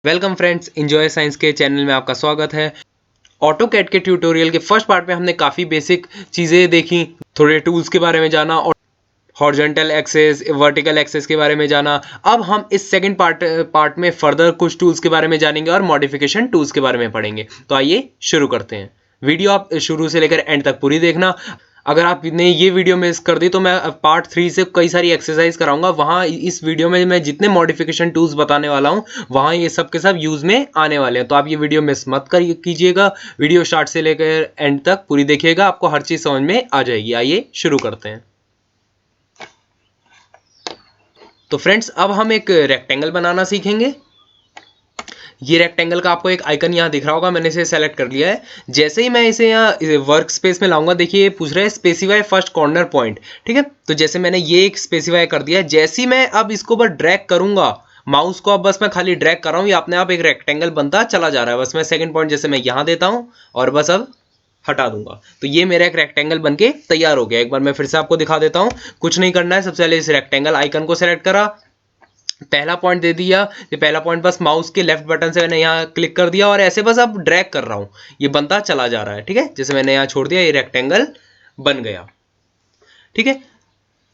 Welcome friends, enjoy science के channel में आपका स्वागत है। ऑटोकैड के ट्यूटोरियल के फर्स्ट पार्ट में हमने काफ़ी बेसिक चीज़ें देखी, थोड़े टूल्स के बारे में जाना और हॉरिजॉन्टल एक्सेस, वर्टिकल एक्सेस के बारे में जाना। अब हम इस सेकंड पार्ट में फर्दर कुछ टूल्स के बारे में जानेंगे और मॉडिफिकेशन टूल्स के बारे में पढ़ेंगे। तो आइए शुरू करते हैं। वीडियो आप शुरू से लेकर एंड तक पूरी देखना। अगर आपने ये वीडियो मिस कर दी तो मैं पार्ट 3 से कई सारी एक्सरसाइज कराऊंगा। वहाँ इस वीडियो में मैं जितने मॉडिफिकेशन टूल्स बताने वाला हूँ वहाँ ये सब के सब यूज़ में आने वाले हैं। तो आप ये वीडियो मिस मत कीजिएगा। वीडियो स्टार्ट से लेकर एंड तक पूरी देखिएगा, आपको हर चीज़ समझ में आ जाएगी। आइए शुरू करते हैं। तो फ्रेंड्स, अब हम एक रेक्टेंगल बनाना सीखेंगे। ये रेक्टेंगल का आपको एक आइकन यहाँ दिख रहा होगा, मैंने इसे सेलेक्ट कर लिया है। जैसे ही मैं इसे यहाँ वर्क स्पेस में लाऊंगा, देखिए ये पूछ रहा है स्पेसिफाई फर्स्ट कॉर्नर पॉइंट। ठीक है, तो जैसे मैंने ये एक स्पेसिफाई कर दिया है। जैसे ही मैं अब इसको बस ड्रैग करूंगा, माउस को अब बस मैं खाली ड्रैग कर रहा हूँ, ये अपने आप एक रेक्टेंगल बनता चला जा रहा है। बस मैं सेकंड पॉइंट जैसे मैं यहाँ देता हूँ और बस अब हटा दूंगा, तो ये मेरा एक रेक्टेंगल बनके तैयार हो गया। एक बार मैं फिर से आपको दिखा देता हूँ। कुछ नहीं करना है, सबसे पहले इस रेक्टेंगल आइकन को सेलेक्ट करा, पहला पॉइंट दे दिया। ये पहला पॉइंट बस माउस के लेफ्ट बटन से मैंने यहाँ क्लिक कर दिया और ऐसे बस अब ड्रैग कर रहा हूँ, ये बनता चला जा रहा है। ठीक है, जैसे मैंने यहाँ छोड़ दिया, ये रेक्टेंगल बन गया। ठीक है,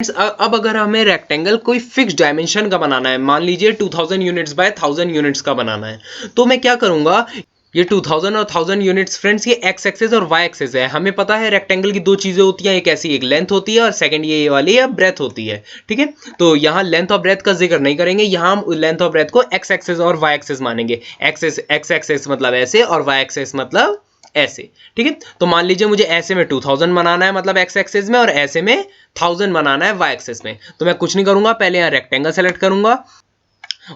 अब अगर हमें रेक्टेंगल कोई फिक्स डायमेंशन का बनाना है, मान लीजिए 2000 यूनिट्स बाय 1000 यूनिट्स का बनाना है, तो मैं क्या करूंगा। ये 2000 और 1000 यूनिट्स फ्रेंड्स, ये एक्स एक्सेस और वाई एक्सेस है। हमें पता है रेक्टेंगल की दो चीजें होती हैं, एक ऐसी एक लेंथ होती है और सेकंड ये वाली है ब्रेथ होती है। ठीक है, तो यहाँ लेंथ और ब्रेथ का जिक्र नहीं करेंगे, यहाँ हम लेंथ और ब्रेथ को एक्स एक्सेस और वाई एक्सेस मानेंगे। एक्स एक्सेस मतलब ऐसे और वाई एक्सेस मतलब ऐसे। ठीक है, तो मान लीजिए मुझे ऐसे में 2000 बनाना है मतलब एक्स एक्सेस में, और ऐसे में 1000 बनाना है वाई एक्सेस में। तो मैं कुछ नहीं करूंगा, पहले यहाँ रेक्टेंगल सेलेक्ट करूंगा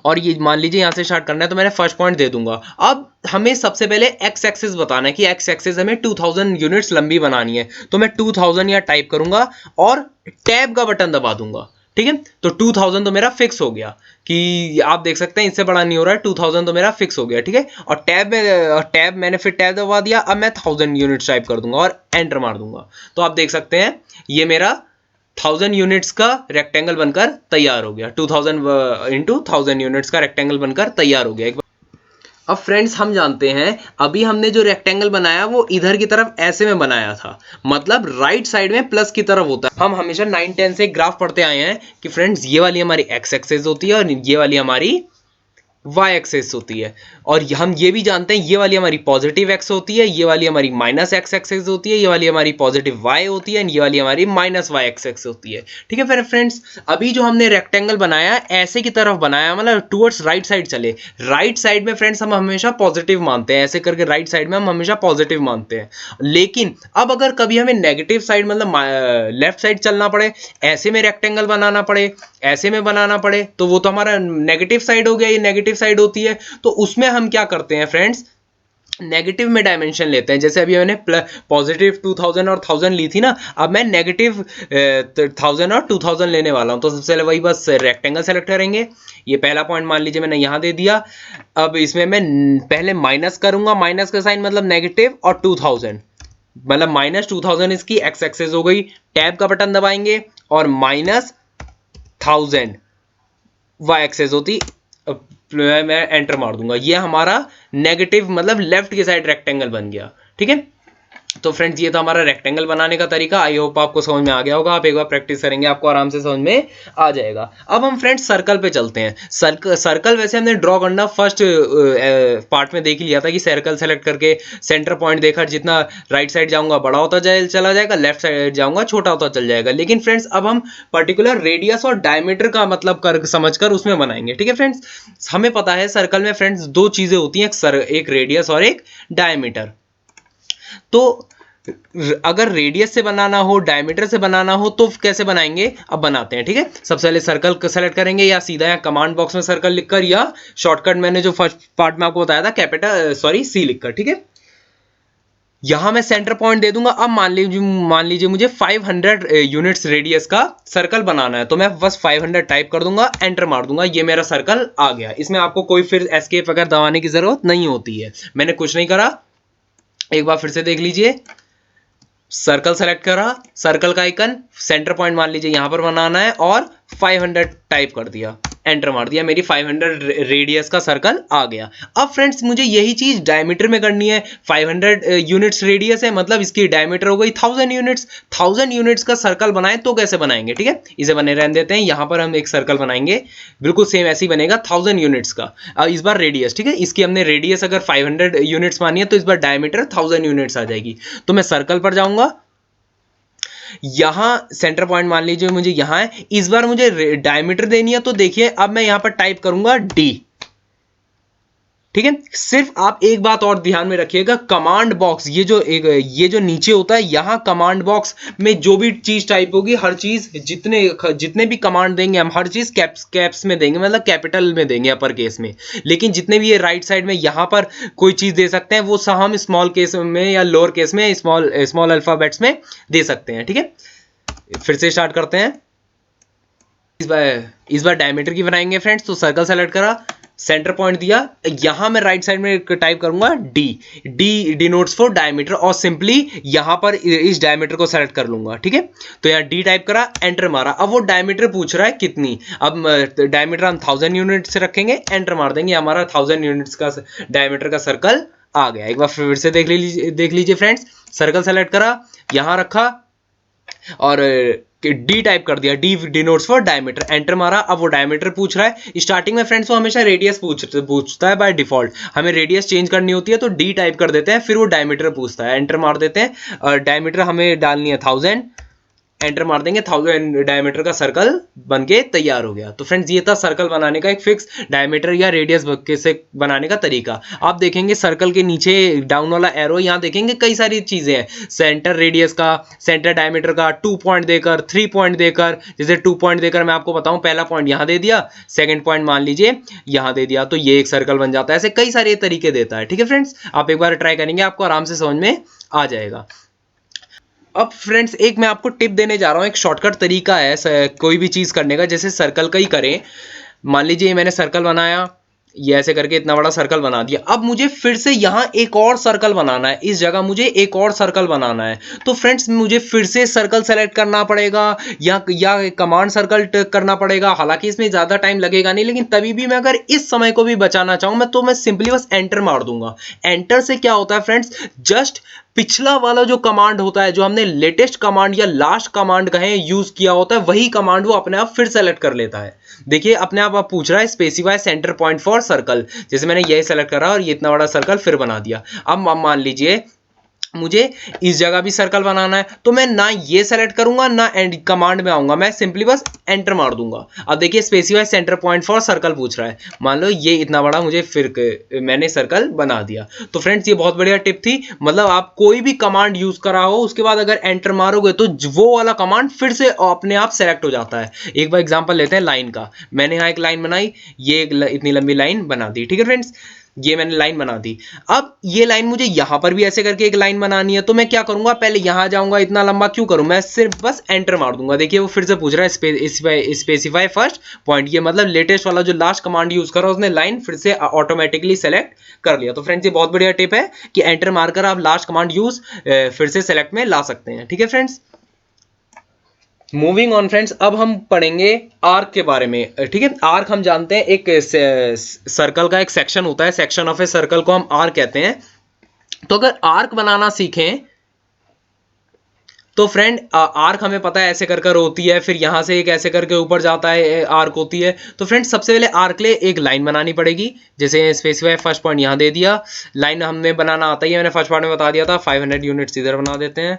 और ये मान लीजिए यहाँ से स्टार्ट करना है, तो मैंने फर्स्ट पॉइंट दे दूंगा। अब हमें सबसे पहले एक्स एक्सिस बताना है कि एक्स एक्सिस हमें 2000 यूनिट्स लंबी बनानी है। तो मैं 2000 यहाँ टाइप करूंगा और टैब का बटन दबा दूंगा। ठीक है, तो 2000 तो मेरा फिक्स हो गया, कि आप देख सकते हैं इससे बड़ा नहीं हो रहा है। 2000 तो मेरा फिक्स हो गया। ठीक है, और टैब मैंने फिर टैब दबा दिया। अब मैं 1000 यूनिट्स टाइप कर दूंगा और एंटर मार दूंगा। तो आप देख सकते हैं ये मेरा 1000 यूनिट्स का रेक्टेंगल बनकर तैयार हो गया। 2000 इंटू 1000 यूनिट्स का रेक्टेंगल बनकर तैयार हो गया। अब फ्रेंड्स, हम जानते हैं अभी हमने जो रेक्टेंगल बनाया वो इधर की तरफ ऐसे में बनाया था, मतलब राइट साइड में प्लस की तरफ होता है। हम हमेशा 9-10 से ग्राफ पढ़ते आए हैं कि फ्रेंड्स ये वाली हमारी एक्स एक्सेस होती है और ये वाली हमारी वाई एक्सेस होती है। और हम ये भी जानते हैं ये वाली हमारी पॉजिटिव एक्स होती है, ये वाली हमारी माइनस एक्स एक्सेस होती है, ये वाली हमारी पॉजिटिव वाई होती है, ये वाली हमारी माइनस वाई एक्स एक्स होती है। ठीक है, फिर फ्रेंड्स अभी जो हमने रेक्टेंगल बनाया ऐसे की तरफ बनाया, मतलब टुवर्ड्स राइट साइड चले। राइट साइड में फ्रेंड्स हम हमेशा पॉजिटिव मानते हैं, ऐसे करके राइट साइड में हम हमेशा पॉजिटिव मानते हैं। लेकिन अब अगर कभी हमें नेगेटिव साइड मतलब लेफ्ट साइड चलना पड़े, ऐसे में रेक्टेंगल बनाना पड़े, ऐसे में बनाना पड़े, तो वो तो हमारा नेगेटिव साइड हो गया, ये नेगेटिव साइड होती है। तो उसमें हम क्या करते हैं फ्रेंड्स, नेगेटिव में डायमेंशन लेते हैं। जैसे अभी मैंने पॉजिटिव 2000 और 1000 ली थी ना, अब मैं नेगेटिव 1000 और 2000 लेने वाला हूं। तो सबसे पहले वही बस रेक्टेंगल सेलेक्ट करेंगे। ये पहला पॉइंट मान लीजिए मैंने यहां दे दिया। अब इसमें मैं पहले माइनस करूंगा, माइनस का साइन मतलब नेगेटिव, और 2000 मतलब -2000 इसकी एक्स एक्सेस हो गई। टैब का बटन दबाएंगे और -1000 वाई एक्सेस होती, मैं एंटर मार दूंगा। ये हमारा नेगेटिव मतलब लेफ्ट की साइड रेक्टेंगल बन गया। ठीक है, तो फ्रेंड्स ये था हमारा रेक्टेंगल बनाने का तरीका। आई होप आपको समझ में आ गया होगा। आप एक बार प्रैक्टिस करेंगे आपको आराम से समझ में आ जाएगा। अब हम फ्रेंड्स सर्कल पे चलते हैं। सर्कल वैसे हमने ड्रॉ करना फर्स्ट पार्ट में देख लिया था कि सर्कल सेलेक्ट करके सेंटर पॉइंट देखा, जितना राइट साइड जाऊंगा बड़ा होता चला जाएगा, लेफ्ट साइड जाऊंगा छोटा होता चल जाएगा। लेकिन फ्रेंड्स अब हम पर्टिकुलर रेडियस और डायमीटर का मतलब समझकर उसमें बनाएंगे। ठीक है फ्रेंड्स, हमें पता है सर्कल में फ्रेंड्स दो चीजें होती हैं, एक रेडियस और एक डायमीटर। तो अगर रेडियस से बनाना हो, डायमीटर से बनाना हो, तो कैसे बनाएंगे, अब बनाते हैं। ठीक है, सबसे पहले सर्कल सेलेक्ट करेंगे, या सीधा या कमांड बॉक्स में सर्कल लिखकर, या शॉर्टकट मैंने जो फर्स्ट पार्ट में आपको बताया था कैपिटल सी लिखकर। ठीक है, यहां मैं सेंटर पॉइंट दे दूंगा। अब मान लीजिए मुझे 500 यूनिट्स रेडियस का सर्कल बनाना है, तो मैं बस 500 टाइप कर दूंगा, एंटर मार दूंगा, ये मेरा सर्कल आ गया। इसमें आपको कोई फिर एस्केप वगैरह दबाने की जरूरत नहीं होती है, मैंने कुछ नहीं करा। एक बार फिर से देख लीजिए, सर्कल सेलेक्ट करा, सर्कल का आइकन, सेंटर पॉइंट मान लीजिए यहां पर बनाना है और 500 टाइप कर दिया, एंटर मार दिया, मेरी 500 रेडियस का सर्कल आ गया। अब फ्रेंड्स मुझे यही चीज डायमीटर में करनी है। 500 यूनिट्स रेडियस है, मतलब इसकी डायमीटर हो गई 1000 यूनिट्स। 1000 यूनिट्स का सर्कल बनाए तो कैसे बनाएंगे, ठीक है, इसे बने रहने देते हैं। यहां पर हम एक सर्कल बनाएंगे, बिल्कुल सेम ऐसे ही बनेगा 1000 यूनिट्स का। इस बार रेडियस, ठीक है, इसकी हमने रेडियस अगर 500 यूनिट्स मानी है तो इस बार डायमीटर 1000 यूनिट्स आ जाएगी। तो मैं सर्कल पर जाऊंगा, यहां सेंटर पॉइंट मान लीजिए मुझे यहां है, इस बार मुझे डायमीटर देनी है। तो देखिए अब मैं यहां पर टाइप करूंगा डी, ठीक है। सिर्फ आप एक बात और ध्यान में रखिएगा, कमांड बॉक्स ये जो नीचे होता है, यहां कमांड बॉक्स में जो भी चीज टाइप होगी, हर चीज जितने भी कमांड देंगे हम, हर चीज कैप्स में देंगे, मतलब कैपिटल में देंगे, अपर केस में। लेकिन जितने भी ये राइट साइड में यहां पर कोई चीज दे सकते हैं, वो सब हम स्मॉल केस में या लोअर केस में, स्मॉल अल्फाबेट्स में दे सकते हैं, ठीक है। फिर से स्टार्ट करते हैं। इस बार डायमीटर की बनाएंगे फ्रेंड्स। तो सर्कल सेलेक्ट करा, सेंटर पॉइंट दिया, यहां मैं राइट साइड में टाइप करूंगा D. D denotes for diameter, और सिंपली यहां पर इस डायमीटर को सेलेक्ट कर लूंगा, ठीक है। तो यहां डी टाइप करा, एंटर मारा। अब वो डायमीटर पूछ रहा है कितनी, अब डायमीटर हम 1000 यूनिट से रखेंगे, एंटर मार देंगे, हमारा 1000 यूनिट्स का डायमीटर का सर्कल आ गया। एक बार फिर से देख लीजिए फ्रेंड्स। सर्कल सेलेक्ट करा, यहां रखा और डी टाइप कर दिया, D denotes for diameter, enter मारा। अब वो डायमीटर पूछ रहा है। स्टार्टिंग में फ्रेंड्स वो हमेशा रेडियस पूछता है बाय डिफॉल्ट, हमें रेडियस चेंज करनी होती है तो डी टाइप कर देते हैं, फिर वो डायमीटर पूछता है, एंटर मार देते हैं। और डायमीटर हमें डालनी है 1000, एंटर मार देंगे, 1000 डायमीटर का सर्कल बनके तैयार हो गया। तो फ्रेंड्स ये था सर्कल बनाने का एक फिक्स डायमीटर या रेडियस से बनाने का तरीका। आप देखेंगे सर्कल के नीचे डाउन वाला एरो, यहाँ देखेंगे कई सारी चीजें हैं, सेंटर रेडियस का, सेंटर डायमीटर का, 2 पॉइंट देकर, 3 पॉइंट देकर। जैसे 2 पॉइंट देकर मैं आपको बताऊं, पहला पॉइंट यहाँ दे दिया, सेकेंड पॉइंट मान लीजिए यहाँ दे दिया, तो ये एक सर्कल बन जाता है। ऐसे कई सारे तरीके देता है, ठीक है फ्रेंड्स। आप एक बार ट्राई करेंगे, आपको आराम से समझ में आ जाएगा। अब फ्रेंड्स एक मैं आपको टिप देने जा रहा हूं, एक शॉर्टकट तरीका है कोई भी चीज करने का। जैसे सर्कल का ही करें, मान लीजिए मैंने सर्कल बनाया, ये ऐसे करके इतना बड़ा सर्कल बना दिया। अब मुझे फिर से यहां एक और सर्कल बनाना है, इस जगह मुझे एक और सर्कल बनाना है। तो फ्रेंड्स मुझे फिर से सर्कल सेलेक्ट करना पड़ेगा या कमांड सर्कल करना पड़ेगा। हालांकि इसमें ज्यादा टाइम लगेगा नहीं, लेकिन तभी भी मैं अगर इस समय को भी बचाना चाहूं मैं, तो मैं सिंपली बस एंटर मार दूंगा। एंटर से क्या होता है फ्रेंड्स, जस्ट पिछला वाला जो कमांड होता है, जो हमने लेटेस्ट कमांड या लास्ट कमांड कहें यूज किया होता है, वही कमांड वो अपने आप फिर सेलेक्ट कर लेता है। देखिए अपने आप पूछ रहा है specify centre point for circle, जैसे मैंने यही सेलेक्ट करा और ये इतना बड़ा सर्कल फिर बना दिया। अब मान लीजिए मुझे इस जगह भी सर्कल बनाना है, तो मैं ना ये सेलेक्ट करूंगा ना एंड कमांड में आऊंगा, मैं सिंपली बस एंटर मार दूंगा। अब देखिए specify centre point for circle पूछ रहा है, मान लो ये इतना बड़ा मुझे फिर मैंने सर्कल बना दिया। तो फ्रेंड्स ये बहुत बढ़िया टिप थी, मतलब आप कोई भी कमांड यूज करा हो, उसके बाद अगर एंटर मारोगे तो वो वाला कमांड फिर से अपने आप सेलेक्ट हो जाता है। एक बार एग्जांपल लेते हैं लाइन का। मैंने यहाँ एक लाइन बनाई, ये इतनी लंबी लाइन बना दी, ठीक है फ्रेंड्स, ये मैंने लाइन बना दी। अब ये लाइन मुझे यहां पर भी ऐसे करके एक लाइन बनानी है, तो मैं क्या करूंगा, पहले यहां जाऊंगा, इतना लंबा क्यों करूं, मैं सिर्फ बस एंटर मार दूंगा। देखिए वो फिर से पूछ रहा है स्पेसिफाई फर्स्ट पॉइंट, ये मतलब लेटेस्ट वाला जो लास्ट कमांड यूज करा उसने लाइन फिर से ऑटोमेटिकली सेलेक्ट कर लिया। तो फ्रेंड्स ये बहुत बढ़िया टिप है कि एंटर मारकर आप लास्ट कमांड यूज फिर से सेलेक्ट में ला सकते हैं, ठीक है फ्रेंड्स। मूविंग ऑन फ्रेंड्स, अब हम पढ़ेंगे आर्क के बारे में, ठीक है। आर्क हम जानते हैं एक सर्कल का एक सेक्शन होता है, सेक्शन ऑफ ए सर्कल को हम आर्क कहते हैं। तो अगर आर्क बनाना सीखें तो फ्रेंड आर्क हमें पता है ऐसे कर कर होती है, फिर यहां से एक ऐसे करके ऊपर जाता है, आर्क होती है। तो फ्रेंड सबसे पहले आर्क ले एक लाइन बनानी पड़ेगी। जैसे स्पेसिफाई फर्स्ट पॉइंट यहां दे दिया, लाइन हमें बनाना आता ही है, मैंने फर्स्ट पार्ट में बता दिया था। 500 यूनिट्स इधर बना देते हैं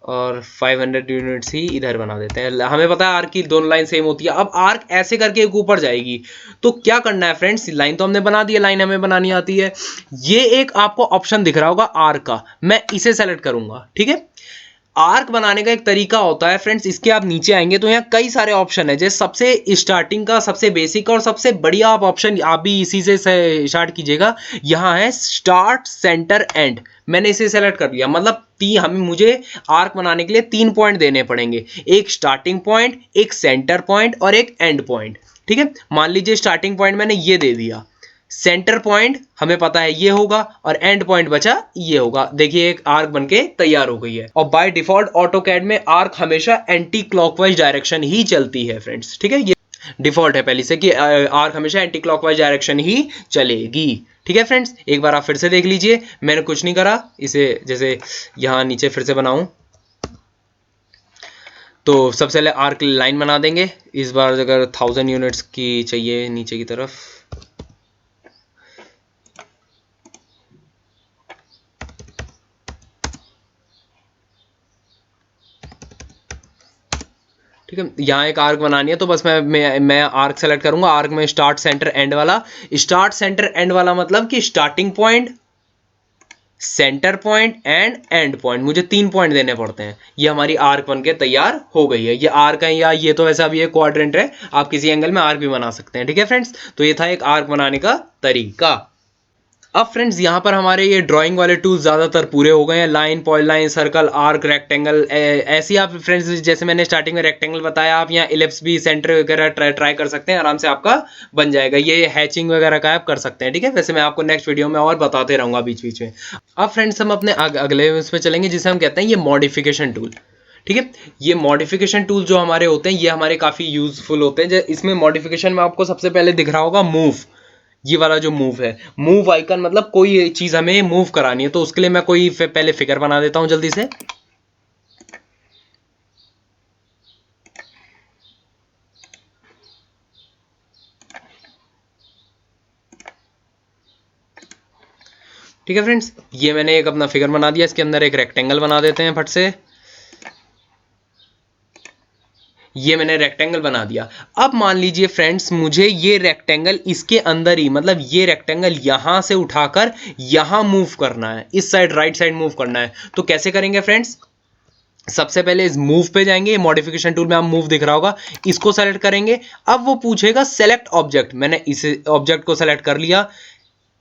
और 500 यूनिट्स ही इधर बना देते हैं। हमें पता है आर्क की दोनों लाइन सेम होती है। अब आर्क ऐसे करके एक ऊपर जाएगी, तो क्या करना है फ्रेंड्स, लाइन तो हमने बना दी है, लाइन हमें बनानी आती है। ये एक आपको ऑप्शन दिख रहा होगा आर्क का, मैं इसे सेलेक्ट करूंगा, ठीक है। आर्क बनाने का एक तरीका होता है फ्रेंड्स, इसके आप नीचे आएंगे तो यहाँ कई सारे ऑप्शन है। जैसे सबसे स्टार्टिंग का सबसे बेसिक और सबसे बढ़िया आप ऑप्शन, आप भी इसी से स्टार्ट कीजिएगा। यहाँ है स्टार्ट सेंटर एंड, मैंने इसे सेलेक्ट कर लिया। मतलब मुझे आर्क बनाने के लिए 3 पॉइंट देने पड़ेंगे, एक स्टार्टिंग पॉइंट, एक सेंटर पॉइंट और एक एंड पॉइंट, ठीक है। मान लीजिए स्टार्टिंग पॉइंट मैंने ये दे दिया, सेंटर पॉइंट हमें पता है ये होगा और एंड पॉइंट बचा ये होगा। देखिए एक आर्क बनके तैयार हो गई है। और बाय डिफॉल्ट ऑटोकैड में आर्क हमेशा एंटी क्लॉकवाइज डायरेक्शन ही चलती है फ्रेंड्स, ठीक है। ये डिफॉल्ट है पहले से कि आर्क हमेशा एंटी क्लॉकवाइज डायरेक्शन ही चलेगी। ठीक है फ्रेंड्स, एक बार आप फिर से देख लीजिए, मैंने कुछ नहीं करा, इसे जैसे यहाँ नीचे फिर से बनाऊं तो सबसे पहले आर्क लाइन बना देंगे। इस बार अगर 1000 यूनिट्स की चाहिए नीचे की तरफ, ठीक है, यहाँ एक आर्क बनानी है तो बस मैं आर्क सेलेक्ट करूंगा। आर्क में स्टार्ट सेंटर एंड वाला, स्टार्ट सेंटर एंड वाला मतलब कि starting point, centre point and and point, मुझे 3 पॉइंट देने पड़ते हैं। ये हमारी आर्क बन के तैयार हो गई है। ये आर्क है या ये तो वैसा भी है क्वाड्रेंट है, आप किसी एंगल में आर्क भी बना सकते हैं। ठीक है फ्रेंड्स, तो ये था एक आर्क बनाने का तरीका। अब फ्रेंड्स यहाँ पर हमारे ये ड्राइंग वाले टूल्स ज़्यादातर पूरे हो गए हैं। Line, point line, circle, arc, rectangle, ऐसे ही आप फ्रेंड्स जैसे मैंने स्टार्टिंग में रेक्टेंगल बताया, आप यहाँ इलिप्स भी सेंटर वगैरह ट्राई कर सकते हैं, आराम से आपका बन जाएगा। ये हैचिंग वगैरह का आप कर सकते हैं। ठीक है, वैसे मैं आपको नेक्स्ट वीडियो में और बताते रहूँगा बीच बीच में। अब फ्रेंड्स हम अपने अगले उसमें चलेंगे जिसे हम कहते हैं ये मॉडिफिकेशन टूल। ठीक है, ये मॉडिफिकेशन टूल जो हमारे होते हैं ये हमारे काफ़ी यूजफुल होते हैं। इसमें मॉडिफिकेशन में आपको सबसे पहले दिख रहा होगा मूव। ये वाला जो मूव है, मूव आइकन मतलब कोई चीज हमें मूव करानी है, तो उसके लिए मैं कोई पहले फिगर बना देता हूं जल्दी से। ठीक है फ्रेंड्स, ये मैंने एक अपना फिगर बना दिया। इसके अंदर एक रेक्टेंगल बना देते हैं फट से। ये मैंने रेक्टेंगल बना दिया। अब मान लीजिए फ्रेंड्स मुझे ये रेक्टेंगल इसके अंदर ही, मतलब ये रेक्टेंगल यहां से उठाकर यहां मूव करना है, इस साइड राइट साइड मूव करना है। तो कैसे करेंगे फ्रेंड्स? सबसे पहले इस मूव पे जाएंगे, मॉडिफिकेशन टूल में आप मूव दिख रहा होगा, इसको सेलेक्ट करेंगे। अब वो पूछेगा सेलेक्ट ऑब्जेक्ट, मैंने इस ऑब्जेक्ट को सेलेक्ट कर लिया,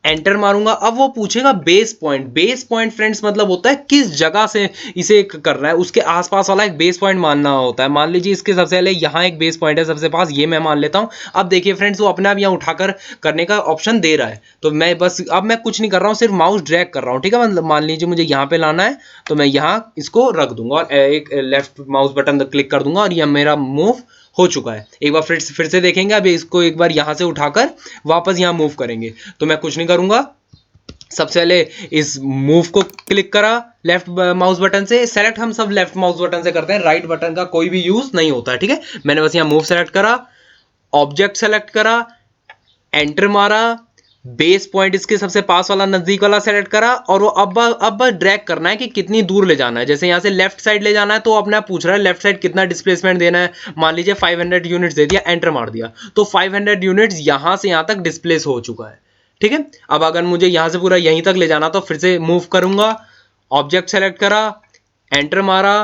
एंटर मारूंगा। अब वो पूछेगा base point. Base point friends मतलब होता है किस जगह से इसे करना है, उसके आसपास वाला एक बेस पॉइंट मानना होता है। मान लीजिए इसके सबसे पहले यहाँ एक बेस पॉइंट है सबसे पास, ये मैं मान लेता हूं। अब देखिए फ्रेंड्स वो अपने आप यहाँ उठाकर करने का ऑप्शन दे रहा है, तो मैं बस अब मैं कुछ नहीं कर रहा हूँ, सिर्फ माउस ड्रैग कर रहा हूँ। ठीक है, मतलब मान लीजिए मुझे यहाँ पे लाना है तो मैं यहाँ इसको रख दूंगा और एक लेफ्ट माउस बटन क्लिक कर दूंगा और यह मेरा मूव हो चुका है। एक बार फिर से देखेंगे। अभी इसको एक बार यहां से उठाकर वापस यहां मूव करेंगे, तो मैं कुछ नहीं करूंगा, सबसे पहले इस मूव को क्लिक करा लेफ्ट माउस बटन से। सेलेक्ट हम सब लेफ्ट माउस बटन से करते हैं, राइट बटन का कोई भी यूज नहीं होता है। ठीक है, मैंने बस यहां मूव सेलेक्ट करा, ऑब्जेक्ट सेलेक्ट करा, एंटर मारा, बेस पॉइंट इसके सबसे पास वाला नजदीक वाला सेलेक्ट करा और वो अब ड्रैग करना है कि कितनी दूर ले जाना है। जैसे यहां से लेफ्ट साइड ले जाना है तो अपने आप पूछ रहा है लेफ्ट साइड कितना डिस्प्लेसमेंट देना है। मान लीजिए 500 यूनिट्स दे दिया, एंटर मार दिया, तो 500 यूनिट्स यहां से यहां तक डिस्प्लेस हो चुका है। ठीक है, अब अगर मुझे यहां से पूरा यहीं तक ले जाना तो फिर से मूव करूंगा, ऑब्जेक्ट सेलेक्ट करा, एंटर मारा,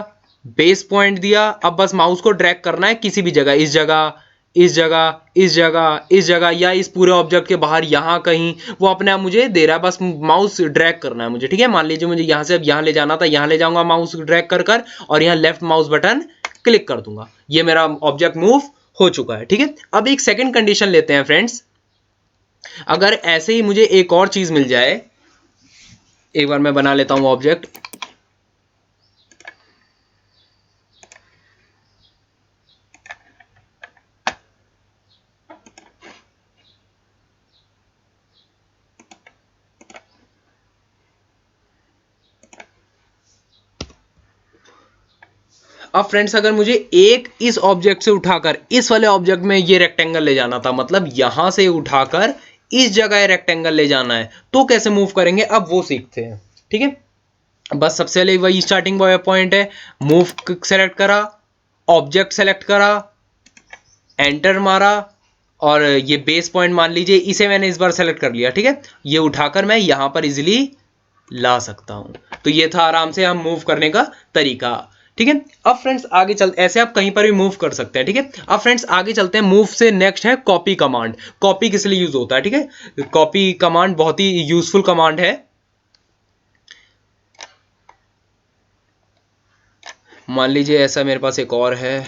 बेस पॉइंट दिया। अब बस माउस को ड्रैग करना है किसी भी जगह, इस जगह, इस जगह, इस जगह, इस जगह, या इस पूरे ऑब्जेक्ट के बाहर यहां कहीं, वो अपने आप मुझे दे रहा है, बस माउस ड्रैग करना है मुझे। ठीक है, मान लीजिए मुझे यहां से अब यहां ले जाना था, यहां ले जाऊंगा माउस ड्रैग कर और यहां लेफ्ट माउस बटन क्लिक कर दूंगा, ये मेरा ऑब्जेक्ट मूव हो चुका है। ठीक है, अब एक सेकंड कंडीशन लेते हैं फ्रेंड्स। अगर ऐसे ही मुझे एक और चीज मिल जाए, एक बार मैं बना लेता हूं ऑब्जेक्ट। अब फ्रेंड्स अगर मुझे एक इस ऑब्जेक्ट से उठाकर इस वाले ऑब्जेक्ट में ये रेक्टेंगल ले जाना था, मतलब यहां से उठाकर इस जगह रेक्टेंगल ले जाना है, तो कैसे मूव करेंगे अब वो सीखते हैं। ठीक है, बस सबसे पहले वही स्टार्टिंग पॉइंट है, मूव सेलेक्ट करा, ऑब्जेक्ट सेलेक्ट करा, एंटर मारा और ये बेस पॉइंट मान लीजिए इसे मैंने इस बार सेलेक्ट कर लिया। ठीक है, ये उठाकर मैं यहां पर इजिली ला सकता हूं। तो ये था आराम से हम मूव करने का तरीका। ठीक है, अब फ्रेंड्स आगे चल, ऐसे आप कहीं पर भी मूव कर सकते हैं। ठीक है, अब फ्रेंड्स आगे चलते हैं। मूव से नेक्स्ट है कॉपी कमांड। कॉपी किस लिए यूज होता है? ठीक है, कॉपी कमांड बहुत ही यूजफुल कमांड है। मान लीजिए ऐसा मेरे पास एक और है,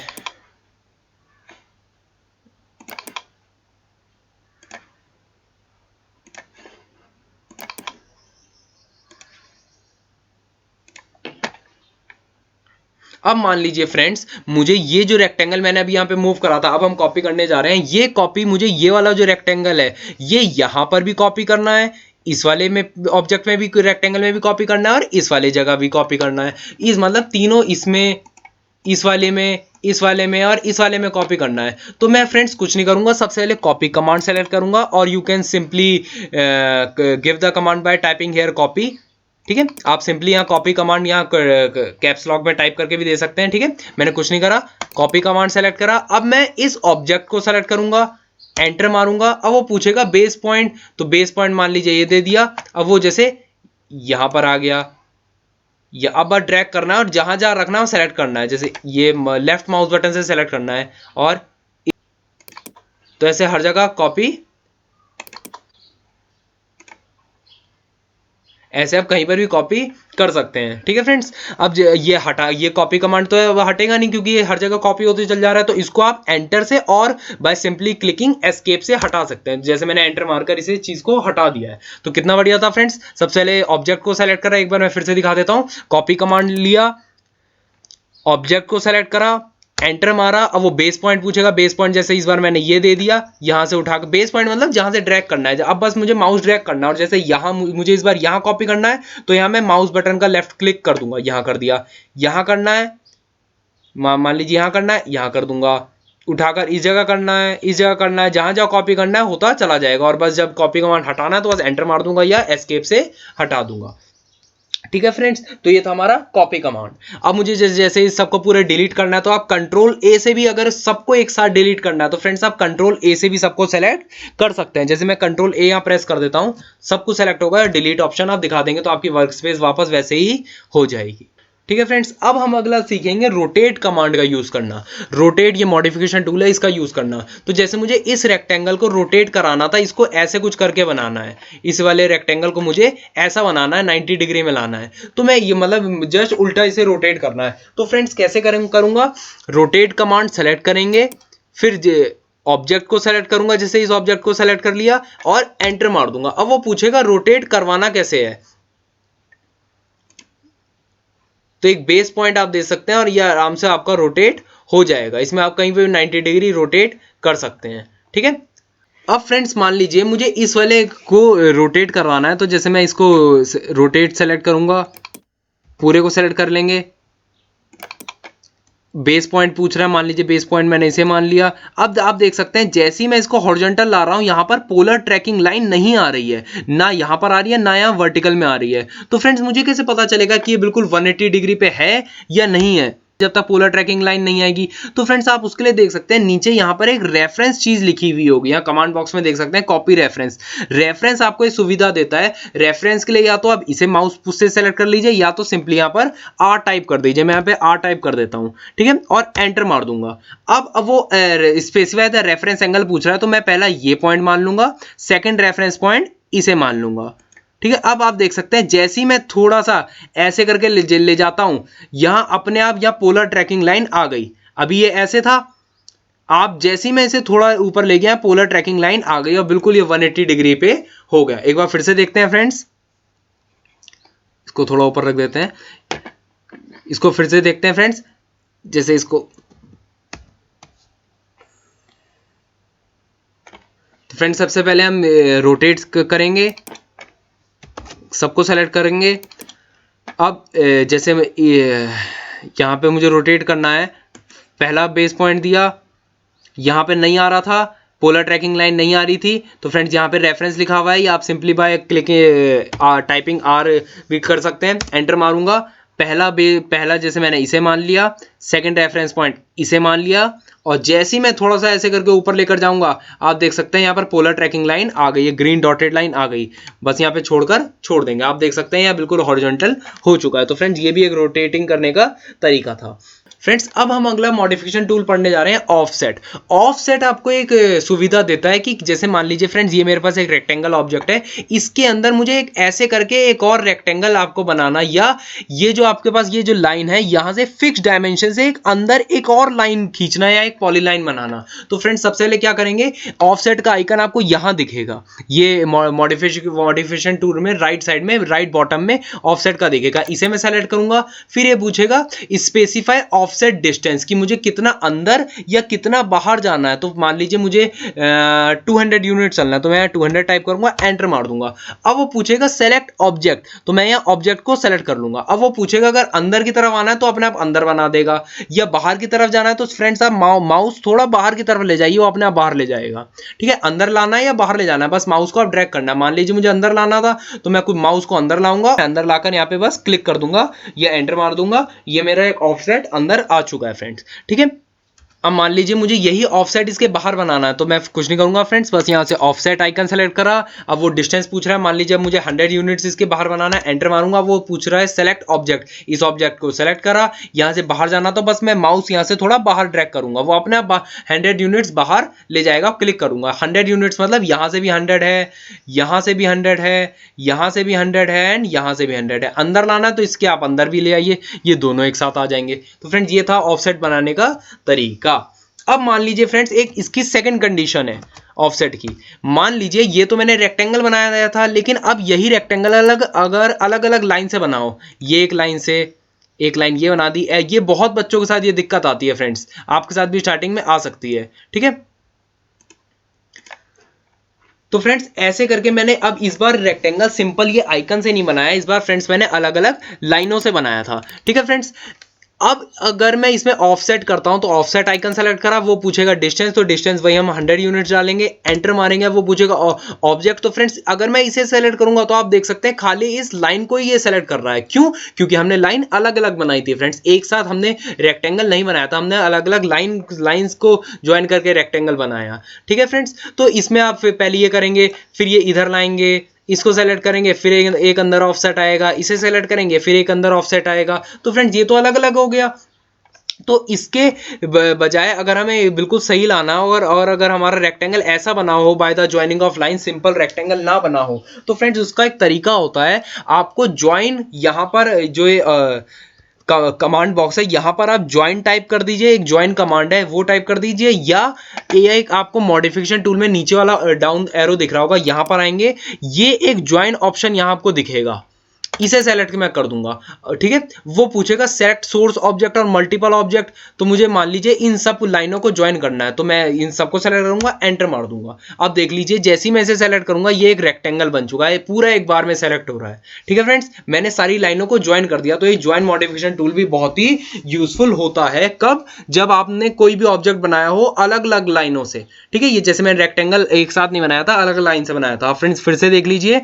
अब मान लीजिए फ्रेंड्स, मुझे ये जो रेक्टेंगल मैंने अभी यहाँ पे मूव करा था, अब हम कॉपी करने जा रहे हैं। ये कॉपी मुझे ये वाला जो रेक्टेंगल है ये यहाँ पर भी कॉपी करना है, इस वाले में ऑब्जेक्ट में भी, रेक्टेंगल में भी कॉपी करना है, और इस वाले जगह भी कॉपी करना है। इस मतलब तीनों, इसमें, इस वाले में, इस वाले में और इस वाले में कॉपी करना है। तो मैं फ्रेंड्स कुछ नहीं करूंगा, सबसे पहले कॉपी कमांड सेलेक्ट करूंगा, और you can simply give the command by typing here copy. ठीक है, आप सिंपली यहाँ कॉपी कमांड यहाँ कैप्स लॉक में टाइप करके भी दे सकते हैं। ठीक है, मैंने कुछ नहीं करा, कॉपी कमांड सेलेक्ट करा। अब मैं इस ऑब्जेक्ट को सेलेक्ट करूंगा, एंटर मारूंगा। अब वो पूछेगा बेस पॉइंट, तो बेस पॉइंट मान लीजिए ये दे दिया। अब वो जैसे यहां पर आ गया, या अब बस ड्रैग करना है और जहां जहां रखना है वो सेलेक्ट करना है। जैसे ये लेफ्ट माउस बटन से सेलेक्ट करना है, और तो ऐसे हर जगह कॉपी, ऐसे आप कहीं पर भी कॉपी कर सकते हैं। ठीक है फ्रेंड्स, अब ये हटा, ये कॉपी कमांड तो है वो हटेगा नहीं क्योंकि ये हर जगह कॉपी होते चल जा रहा है। तो इसको आप एंटर से और बाय सिंपली क्लिकिंग एस्केप से हटा सकते हैं। जैसे मैंने एंटर मारकर इसे चीज को हटा दिया है। तो कितना बढ़िया था फ्रेंड्स। सबसे पहले ऑब्जेक्ट को सेलेक्ट करा, एक बार मैं फिर से दिखा देता हूं। कॉपी कमांड लिया, ऑब्जेक्ट को सेलेक्ट करा, एंटर मारा। अब वो बेस पॉइंट पूछेगा, बेस पॉइंट जैसे इस बार मैंने ये दे दिया, यहां से उठाकर बेस पॉइंट मतलब जहां से ड्रैग करना है। अब बस मुझे माउस ड्रैग करना है, और जैसे यहां मुझे इस बार यहां कॉपी करना है, तो यहां मैं माउस बटन का लेफ्ट क्लिक कर दूंगा, यहां कर दिया। यहां करना है, मान लीजिए यहां करना है, यहां कर दूंगा। उठाकर इस जगह करना है, इस जगह करना है, जहां जहां कॉपी करना है होता चला जाएगा। और बस जब कॉपी कमांड हटाना है तो बस एंटर मार दूंगा या एस्केप से हटा दूंगा। ठीक है फ्रेंड्स, तो ये था हमारा कॉपी कमांड। अब मुझे जैसे इस सबको पूरे डिलीट करना है, तो आप कंट्रोल ए से भी, अगर सबको एक साथ डिलीट करना है तो फ्रेंड्स आप कंट्रोल ए से भी सबको सेलेक्ट कर सकते हैं। जैसे मैं कंट्रोल ए यहां प्रेस कर देता हूं, सब कुछ सेलेक्ट होगा, डिलीट ऑप्शन आप दिखा देंगे तो आपकी वर्क स्पेस वापस वैसे ही हो जाएगी। ठीक है फ्रेंड्स, अब हम अगला सीखेंगे रोटेट कमांड का यूज करना। रोटेट ये मॉडिफिकेशन टूल है, इसका यूज करना। तो जैसे मुझे इस रेक्टेंगल को रोटेट कराना था, इसको ऐसे कुछ करके बनाना है। इस वाले रेक्टेंगल को मुझे ऐसा बनाना है, 90 डिग्री में लाना है। तो मैं ये मतलब जस्ट उल्टा इसे रोटेट करना है। तो फ्रेंड्स कैसे करूंगा, रोटेट कमांड सेलेक्ट करेंगे, फिर ऑब्जेक्ट को सेलेक्ट करूंगा, जैसे इस ऑब्जेक्ट को सेलेक्ट कर लिया और एंटर मार दूंगा। अब वो पूछेगा रोटेट करवाना कैसे है, तो एक बेस पॉइंट आप दे सकते हैं और ये आराम से आपका रोटेट हो जाएगा। इसमें आप कहीं पे 90 डिग्री रोटेट कर सकते हैं। ठीक है, अब फ्रेंड्स मान लीजिए मुझे इस वाले को रोटेट करवाना है, तो जैसे मैं इसको रोटेट सेलेक्ट करूंगा, पूरे को सेलेक्ट कर लेंगे। बेस पॉइंट पूछ रहा है, मान लीजिए बेस पॉइंट मैंने इसे मान लिया। अब आप देख सकते हैं जैसे ही मैं इसको हॉरिजॉन्टल ला रहा हूं, यहां पर पोलर ट्रैकिंग लाइन नहीं आ रही है, ना यहां पर आ रही है ना यहां वर्टिकल में आ रही है। तो फ्रेंड्स मुझे कैसे पता चलेगा कि ये बिल्कुल 180 डिग्री पे है या नहीं है, जब तक पोलर ट्रैकिंग लाइन नहीं आएगी। तो फ्रेंड्स आप उसके लिए देख सकते हैं नीचे यहाँ पर एक रेफरेंस चीज लिखी हुई होगी, यहाँ कमांड बॉक्स में देख सकते हैं कॉपी रेफरेंस। रेफरेंस आपको ये सुविधा देता है। रेफरेंस के लिए या तो आप इसे माउस से सेलेक्ट कर लीजिए, या तो सिंपली यहाँ पर आर टाइप कर दीजिए। मैं यहाँ पे आर टाइप कर देता हूँ, ठीक है, और एंटर मार दूंगा। अब वो स्पेसिफाई द रेफरेंस एंगल पूछ रहा है, तो मैं पहला ये पॉइंट मान लूंगा, सेकेंड रेफरेंस पॉइंट इसे मान लूंगा। ठीक है, अब आप देख सकते हैं जैसे ही मैं थोड़ा सा ऐसे करके ले जाता हूं, यहां अपने आप यहां पोलर ट्रैकिंग लाइन आ गई। अभी ये ऐसे था, आप जैसे ही मैं इसे थोड़ा ऊपर ले गया, पोलर ट्रैकिंग लाइन आ गई और बिल्कुल ये 180 डिग्री पे हो गया। एक बार फिर से देखते हैं फ्रेंड्स, इसको थोड़ा ऊपर रख देते हैं, इसको फिर से देखते हैं फ्रेंड्स। जैसे इसको, तो फ्रेंड्स सबसे पहले हम रोटेट करेंगे, सबको सेलेक्ट करेंगे। अब जैसे यहाँ पे मुझे रोटेट करना है, पहला बेस पॉइंट दिया, यहाँ पे नहीं आ रहा था, पोलर ट्रैकिंग लाइन नहीं आ रही थी, तो फ्रेंड्स यहाँ पे रेफरेंस लिखा हुआ है, या आप simply by clicking typing or भी कर सकते हैं। एंटर मारूंगा, पहला जैसे मैंने इसे मान लिया, सेकंड रेफरेंस पॉइंट इसे मान लिया, और जैसे ही मैं थोड़ा सा ऐसे करके ऊपर लेकर जाऊंगा, आप देख सकते हैं यहाँ पर पोलर ट्रैकिंग लाइन आ गई है, ग्रीन डॉटेड लाइन आ गई। बस यहाँ पे छोड़ देंगे, आप देख सकते हैं यहाँ बिल्कुल हॉरिजॉन्टल हो चुका है। तो फ्रेंड्स ये भी एक रोटेटिंग करने का तरीका था। फ्रेंड्स अब हम अगला मॉडिफिकेशन टूल पढ़ने जा रहे हैं ऑफसेट। ऑफसेट आपको एक सुविधा देता है कि जैसे मान लीजिए फ्रेंड्स ये मेरे पास एक रेक्टेंगल ऑब्जेक्ट है, इसके अंदर मुझे एक ऐसे करके एक और रेक्टेंगल आपको बनाना, या ये जो आपके पास ये जो लाइन है यहां से फिक्स डायमेंशन से एक अंदर एक और लाइन खींचना या एक पॉलीलाइन बनाना। तो फ्रेंड्स सबसे पहले क्या करेंगे, ऑफसेट का आइकन आपको यहां दिखेगा, ये मॉडिफिकेशन टूल में राइट साइड में राइट बॉटम में ऑफसेट का दिखेगा, इसे मैं सेलेक्ट करूंगा। फिर ये पूछेगा स्पेसिफाई ऑफसेट डिस्टेंस कि मुझे कितना अंदर या कितना बाहर जाना है। तो मान लीजिए मुझे 200 यूनिट चलना है, तो मैं 200 टाइप करूंगा, एंटर मार दूंगा। अब वो पूछेगा सेलेक्ट ऑब्जेक्ट, तो मैं यहाँ ऑब्जेक्ट को सेलेक्ट कर लूंगा। अब वो पूछेगा अगर अंदर की तरफ आना है तो अपने आप अंदर बना देगा, या बाहर की तरफ जाना है तो फ्रेंड्स आप माउस थोड़ा बाहर की तरफ ले जाइए, वो अपने आप बाहर ले जाएगा। ठीक है, अंदर लाना है या बाहर ले जाना है, बस माउस को आप ड्रैग करना है। मान लीजिए मुझे अंदर लाना था तो मैं कुछ माउस को अंदर लाऊंगा, अंदर लाकर यहाँ पे बस क्लिक कर दूंगा या एंटर मार दूंगा, ये मेरा एक ऑफसेट अंदर आ चुका है फ्रेंड्स। ठीक है, अब मान लीजिए मुझे यही ऑफसेट इसके बाहर बनाना है, तो मैं कुछ नहीं करूंगा फ्रेंड्स, बस यहाँ से ऑफसेट आइकन सेलेक्ट करा। अब वो डिस्टेंस पूछ रहा है, मान लीजिए मुझे 100 यूनिट्स इसके बाहर बनाना है, एंटर मारूंगा। वो पूछ रहा है सेलेक्ट ऑब्जेक्ट, इस ऑब्जेक्ट को सेलेक्ट करा, यहाँ से बाहर जाना, तो बस मैं माउस यहाँ से थोड़ा बाहर ड्रैग करूंगा, वो अपने आप 100 यूनिट्स बाहर ले जाएगा। क्लिक करूंगा, 100 यूनिट्स मतलब यहाँ से भी 100 है, यहाँ से भी 100 है, यहाँ से भी 100 है एंड यहाँ से भी 100 है। अंदर लाना है तो इसके आप अंदर भी ले आइए, ये दोनों एक साथ आ जाएंगे। तो फ्रेंड्स ये था ऑफसेट बनाने का तरीका। अब मान लीजिए फ्रेंड्स एक इसकी सेकंड कंडीशन है ऑफसेट की। मान लीजिए ये तो मैंने रेक्टेंगल बनाया गया था, लेकिन अब यही रेक्टेंगल अगर अलग अलग लाइन से बनाओ, ये एक लाइन से एक लाइन ये बना दी, ये बहुत बच्चों के साथ ये दिक्कत आती है फ्रेंड्स, आपके साथ भी स्टार्टिंग में आ सकती है। ठीक है, तो फ्रेंड्स ऐसे करके मैंने अब इस बार रेक्टेंगल सिंपल ये आइकन से नहीं बनाया, इस बार फ्रेंड्स मैंने अलग अलग लाइनों से बनाया था। ठीक है फ्रेंड्स, अब अगर मैं इसमें ऑफसेट करता हूं तो ऑफसेट आइकन सेलेक्ट करा, वो पूछेगा डिस्टेंस, तो डिस्टेंस वही हम 100 यूनिट डालेंगे, एंटर मारेंगे। वो पूछेगा ऑब्जेक्ट, तो फ्रेंड्स अगर मैं इसे सेलेक्ट करूंगा तो आप देख सकते हैं खाली इस लाइन को ही ये सेलेक्ट कर रहा है। क्यों? क्योंकि हमने लाइन अलग अलग बनाई थी फ्रेंड्स, एक साथ हमने रेक्टेंगल नहीं बनाया था, हमने अलग अलग लाइन्स को ज्वाइन करके रेक्टेंगल बनाया। ठीक है फ्रेंड्स, तो इसमें आप पहले ये करेंगे, फिर ये इधर लाएंगे, इसको सेलेक्ट करेंगे, फिर एक अंदर ऑफसेट आएगा, इसे सेलेक्ट करेंगे, फिर एक अंदर ऑफसेट आएगा। तो फ्रेंड्स ये तो अलग अलग हो गया। तो इसके बजाय अगर हमें बिल्कुल सही लाना हो और अगर हमारा रेक्टेंगल ऐसा बना हो by the joining of line, simple rectangle ना बना हो, तो फ्रेंड्स उसका एक तरीका होता है, आपको ज्वाइन यहाँ पर जो कमांड बॉक्स है यहाँ पर आप ज्वाइन टाइप कर दीजिए, एक ज्वाइन कमांड है वो टाइप कर दीजिए, या एक आपको मॉडिफिकेशन टूल में नीचे वाला डाउन एरो दिख रहा होगा, यहाँ पर आएंगे, ये एक ज्वाइन ऑप्शन यहाँ आपको दिखेगा, इसे सेलेक्ट मैं कर दूंगा। ठीक है, वो पूछेगा सेलेक्ट सोर्स ऑब्जेक्ट और मल्टीपल ऑब्जेक्ट, तो मुझे मान लीजिए इन सब लाइनों को ज्वाइन करना है, तो मैं इन सबको सेलेक्ट करूंगा, एंटर मार दूंगा। अब देख लीजिए जैसे ही मैं इसे सेलेक्ट करूंगा ये एक रेक्टेंगल बन चुका है, पूरा एक बार में सेलेक्ट हो रहा है। ठीक है फ्रेंड्स, मैंने सारी लाइनों को ज्वाइन कर दिया। तो ये ज्वाइन मॉडिफिकेशन टूल भी बहुत ही यूजफुल होता है, कब? जब आपने कोई भी ऑब्जेक्ट बनाया हो अलग अलग लाइनों से। ठीक है, ये जैसे मैंने रेक्टेंगल एक साथ नहीं बनाया था, अलग लाइन से बनाया था। फ्रेंड्स फिर से देख लीजिए,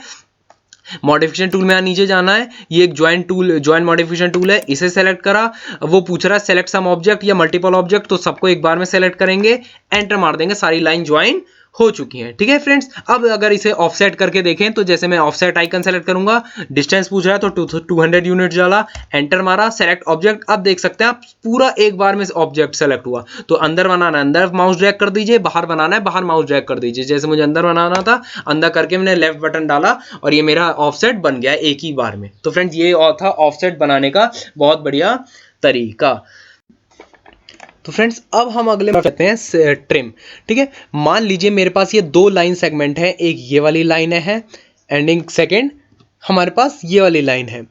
मॉडिफिकेशन टूल में नीचे जाना है, ये एक ज्वाइन मॉडिफिकेशन टूल है, इसे सेलेक्ट करा। वो पूछ रहा है सेलेक्ट सम ऑब्जेक्ट या मल्टीपल ऑब्जेक्ट, तो सबको एक बार में सेलेक्ट करेंगे, एंटर मार देंगे, सारी लाइन ज्वाइन हो चुकी हैं। ठीक है फ्रेंड्स, अब अगर इसे ऑफसेट करके देखें तो जैसे मैं ऑफसेट आइकन सेलेक्ट करूंगा, डिस्टेंस पूछ रहा है तो 200 यूनिट डाला, एंटर मारा, सेलेक्ट ऑब्जेक्ट। अब देख सकते हैं आप पूरा एक बार में ऑब्जेक्ट सेलेक्ट हुआ। तो अंदर बनाना है अंदर माउस ड्रैग कर दीजिए, बाहर बनाना है बाहर माउस ड्रैग कर दीजिए। जैसे मुझे अंदर बनाना था, अंदर करके मैंने लेफ्ट बटन डाला और ये मेरा ऑफसेट बन गया एक ही बार में। तो फ्रेंड्स ये था ऑफसेट बनाने का बहुत बढ़िया तरीका। तो फ्रेंड्स अब हम अगले में करते हैं ट्रिम। ठीक है, मान लीजिए मेरे पास ये दो लाइन सेगमेंट है, एक ये वाली लाइन है एंडिंग, सेकंड हमारे पास ये वाली लाइन है।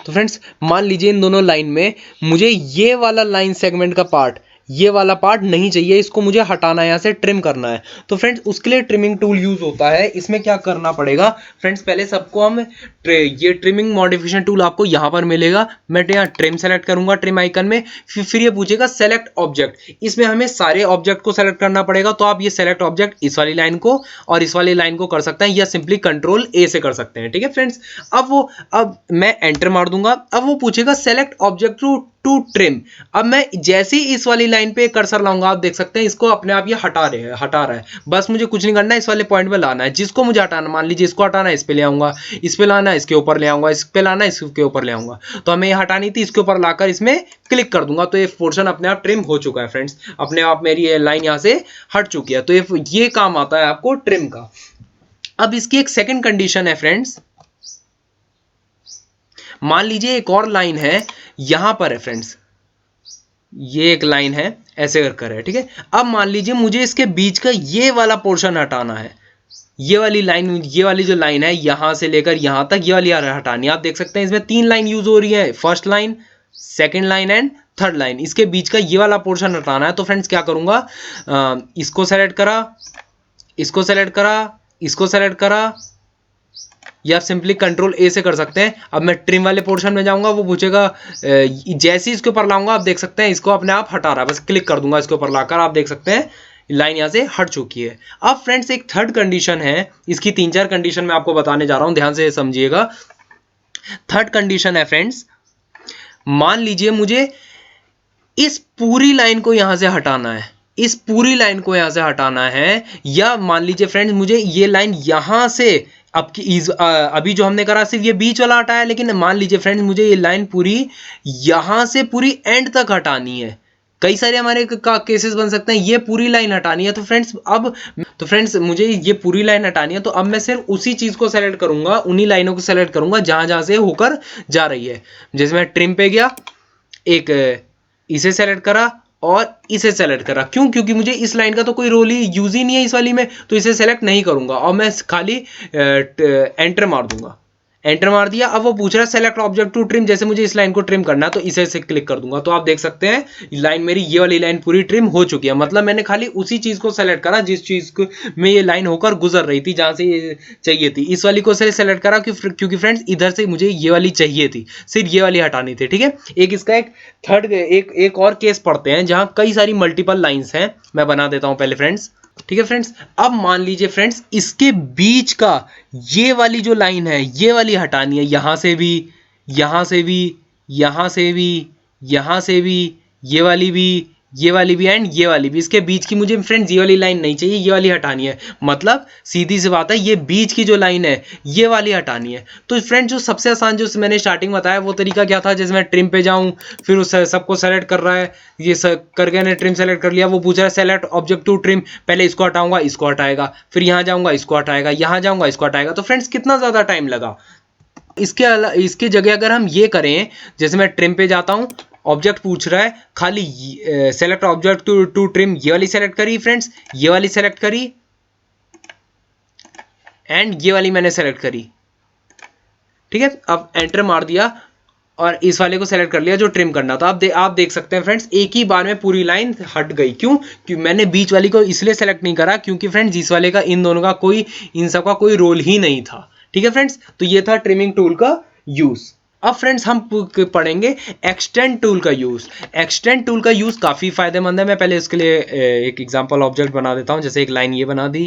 तो फ्रेंड्स मान लीजिए इन दोनों लाइन में मुझे ये वाला लाइन सेगमेंट का पार्ट, ये वाला पार्ट नहीं चाहिए, इसको मुझे हटाना है, यहाँ से ट्रिम करना है। तो फ्रेंड्स उसके लिए ट्रिमिंग टूल यूज होता है। इसमें क्या करना पड़ेगा फ्रेंड्स, पहले सबको हम ये ट्रिमिंग मॉडिफिकेशन टूल आपको यहाँ पर मिलेगा। मैं यहाँ ट्रिम सेलेक्ट करूंगा ट्रिम आइकन में, फिर ये पूछेगा सेलेक्ट ऑब्जेक्ट, इसमें हमें सारे ऑब्जेक्ट को सेलेक्ट करना पड़ेगा। तो आप ये सेलेक्ट ऑब्जेक्ट इस वाली लाइन को और इस वाली लाइन को कर सकते हैं, या सिंपली कंट्रोल ए से कर सकते हैं। ठीक है फ्रेंड्स, अब मैं एंटर मार दूंगा। अब वो पूछेगा select object to to trim. अब मैं जैसे ही इस वाली लाइन पे कर्सर लाऊंगा, आप देख सकते हैं इसको अपने आप ये हटा रहा है। बस मुझे कुछ नहीं करना है, इस वाले पॉइंट पे लाना है। जिसको मुझे हटाना, मान लीजिए इसको हटाना है, इस पे ले आऊंगा, इस पे लाना है, इसके ऊपर ले आऊंगा, इस पे लाना है, इसके ऊपर ले आऊंगा। तो हमें ये हटानी थी, इसके ऊपर लाकर इसमें क्लिक कर दूंगा तो ये पोर्शन अपने आप ट्रिम हो चुका है फ्रेंड्स। अपने आप मेरी ये लाइन यहाँ से हट चुकी है। तो ये काम आता है आपको ट्रिम का। अब इसकी एक सेकंड कंडीशन है फ्रेंड्स। मान लीजिए एक और लाइन है यहां पर है फ्रेंड्स, ये एक लाइन है ऐसे कर है, ठीक है। अब मान लीजिए मुझे इसके बीच का ये वाला पोर्शन हटाना है, ये वाली लाइन, ये वाली जो लाइन है यहां से लेकर यहां तक, ये वाली हटानी है। आप देख सकते हैं इसमें 3 लाइन यूज हो रही है, first line, second line and third line. इसके बीच का ये वाला पोर्शन हटाना है। तो फ्रेंड्स क्या करूंगा, इसको सेलेक्ट करा, इसको सेलेक्ट करा, इसको सेलेक्ट करा, या आप सिंपली कंट्रोल ए से कर सकते हैं। अब मैं ट्रिम वाले पोर्शन में जाऊंगा, वो पूछेगा, जैसे ही इसके ऊपर लाऊंगा आप देख सकते हैं इसको अपने आप हटा रहा है। बस क्लिक कर दूंगा इसके ऊपर लाकर, आप देख सकते हैं लाइन यहां से हट चुकी है। अब फ्रेंड्स एक थर्ड कंडीशन है, इसकी 3-4 कंडीशन मैं आपको बताने जा रहा हूं, ध्यान से समझिएगा। थर्ड कंडीशन है फ्रेंड्स, मान लीजिए मुझे इस पूरी लाइन को यहां से हटाना है, इस पूरी लाइन को यहां से हटाना है, या मान लीजिए फ्रेंड्स मुझे ये लाइन यहां से अभी जो हमने करा सिर्फ ये बीच वाला हटाया, लेकिन मान लीजिए फ्रेंड्स मुझे ये लाइन पूरी यहां से पूरी एंड तक हटानी है। कई सारे हमारे केसेस बन सकते हैं, ये पूरी लाइन हटानी है। तो फ्रेंड्स मुझे ये पूरी लाइन हटानी है, तो अब मैं सिर्फ उसी चीज को सेलेक्ट करूंगा, उन्हीं लाइनों को सेलेक्ट करूंगा जहां जहां से होकर जा रही है। जैसे मैं ट्रिम पे गया, एक इसे सेलेक्ट करा और इसे सेलेक्ट करा। क्यों? क्योंकि मुझे इस लाइन का तो कोई रोल ही यूज ही नहीं है इस वाली में, तो इसे सेलेक्ट नहीं करूंगा और मैं खाली एंटर मार दूंगा। एंटर मार दिया। अब वो पूछ रहा है सेलेक्ट ऑब्जेक्ट टू ट्रिम, जैसे मुझे इस लाइन को ट्रिम करना है तो इसे से क्लिक कर दूंगा। तो आप देख सकते हैं लाइन मेरी ये वाली लाइन पूरी ट्रिम हो चुकी है। मतलब मैंने खाली उसी चीज को सेलेक्ट करा जिस चीज को में ये लाइन होकर गुजर रही थी, जहां से ये चाहिए थी। इस वाली को सेलेक्ट करा क्योंकि फ्रेंड्स इधर से मुझे ये वाली चाहिए थी, सिर्फ ये वाली हटानी थी, ठीक है। एक और केस पढ़ते हैं जहां कई सारी मल्टीपल लाइंस हैं, मैं बना देता हूं पहले फ्रेंड्स, ठीक है फ्रेंड्स। अब मान लीजिए फ्रेंड्स इसके बीच का ये वाली जो लाइन है ये वाली हटानी है, यहां से भी, यहां से भी, यहां से भी, यहां से भी, ये वाली भी, ये वाली भी एंड ये वाली भी। इसके बीच की मुझे फ्रेंड्स ये वाली लाइन नहीं चाहिए, ये वाली हटानी है। मतलब सीधी सी बात है, ये बीच की जो लाइन है ये वाली हटानी है। तो फ्रेंड्स जो सबसे आसान जो मैंने स्टार्टिंग बताया वो तरीका क्या था, जैसे मैं ट्रिम पे जाऊं, फिर उस सबको सेलेक्ट कर रहा है, ये करके मैंने ट्रिम सेलेक्ट कर लिया। वो पूछ रहा है सेलेक्ट ऑब्जेक्ट टू ट्रिम, पहले इसको हटाऊंगा, इसको हटाएगा, फिर यहां जाऊंगा, इसको हटाएगा, यहां जाऊंगा, इसको हटाएगा। तो फ्रेंड्स कितना ज्यादा टाइम लगा। इसके जगह अगर हम ये करें, जैसे मैं ट्रिम पे जाता हूं, ऑब्जेक्ट पूछ रहा है, खाली सेलेक्ट ऑब्जेक्ट टू ट्रिम, ये वाली सेलेक्ट करी फ्रेंड्स, ये वाली सेलेक्ट करी एंड ये वाली मैंने सेलेक्ट करी, ठीक है। अब एंटर मार दिया और इस वाले को सेलेक्ट कर लिया जो ट्रिम करना था। आप देख सकते हैं फ्रेंड्स एक ही बार में पूरी लाइन हट गई। क्यों? क्योंकि मैंने बीच वाली को इसलिए सेलेक्ट नहीं करा क्योंकि फ्रेंड्स इस वाले का इन दोनों का इन सब का कोई रोल ही नहीं था, ठीक है फ्रेंड्स। तो ये था ट्रिमिंग टूल का यूज। अब फ्रेंड्स हम पढ़ेंगे एक्सटेंड टूल का यूज। एक्सटेंड टूल का यूज काफी फायदेमंद है। मैं पहले इसके लिए एक एग्जांपल ऑब्जेक्ट बना देता हूं। जैसे एक लाइन ये बना दी,